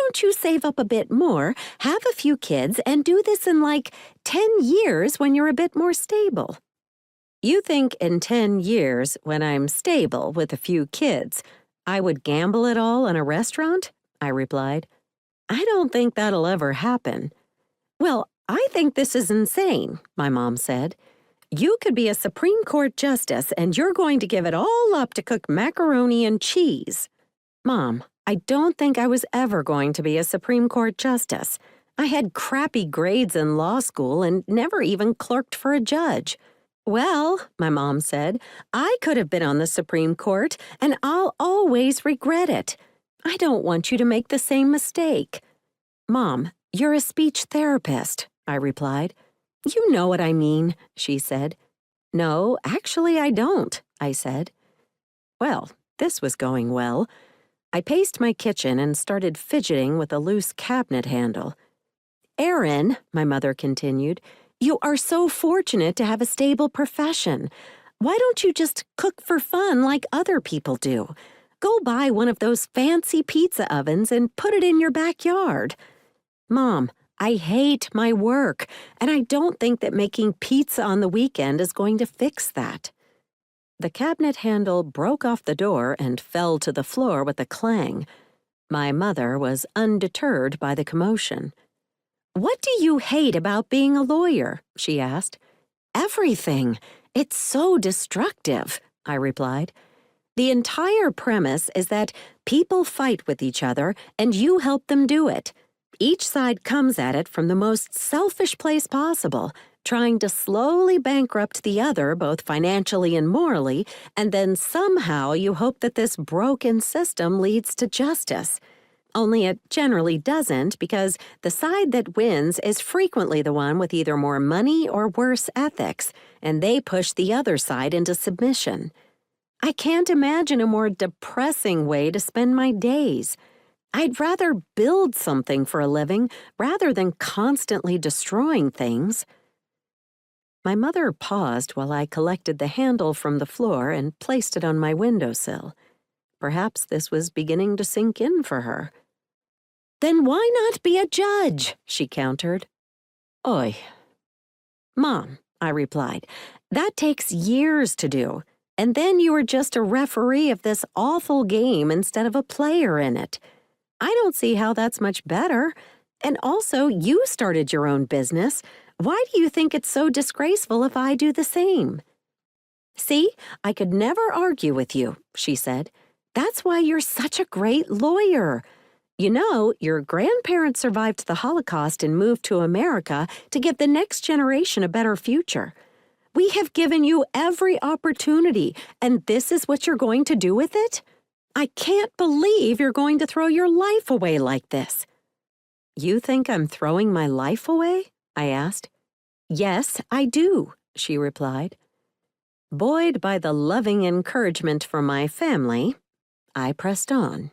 don't you save up a bit more, have a few kids, and do this in like 10 years when you're a bit more stable? You think in 10 years, when I'm stable with a few kids, I would gamble it all in a restaurant? I replied. I don't think that'll ever happen. Well, I think this is insane, my mom said. You could be a Supreme Court justice and you're going to give it all up to cook macaroni and cheese. Mom, I don't think I was ever going to be a Supreme Court justice. I had crappy grades in law school and never even clerked for a judge. Well, my mom said, I could have been on the Supreme Court, and I'll always regret it. I don't want you to make the same mistake. Mom, you're a speech therapist, I replied. You know what I mean, she said. No, actually I don't, I said. Well, this was going well. I paced my kitchen and started fidgeting with a loose cabinet handle. Erin, my mother continued, you are so fortunate to have a stable profession. Why don't you just cook for fun like other people do? Go buy one of those fancy pizza ovens and put it in your backyard. Mom, I hate my work, and I don't think that making pizza on the weekend is going to fix that. The cabinet handle broke off the door and fell to the floor with a clang. My mother was undeterred by the commotion. What do you hate about being a lawyer? She asked. Everything. It's so destructive, I replied. The entire premise is that people fight with each other and you help them do it. Each side comes at it from the most selfish place possible, trying to slowly bankrupt the other both financially and morally, and then somehow you hope that this broken system leads to justice. Only it generally doesn't because the side that wins is frequently the one with either more money or worse ethics, and they push the other side into submission. I can't imagine a more depressing way to spend my days. I'd rather build something for a living rather than constantly destroying things. My mother paused while I collected the handle from the floor and placed it on my windowsill. Perhaps this was beginning to sink in for her. Then why not be a judge? She countered. Oy. Mom, I replied, that takes years to do, and then you are just a referee of this awful game instead of a player in it. I don't see how that's much better. And also, you started your own business. Why do you think it's so disgraceful if I do the same? See, I could never argue with you, she said. That's why you're such a great lawyer. You know, your grandparents survived the Holocaust and moved to America to give the next generation a better future. We have given you every opportunity, and this is what you're going to do with it? I can't believe you're going to throw your life away like this. You think I'm throwing my life away? I asked. Yes, I do, she replied. Buoyed by the loving encouragement from my family, I pressed on.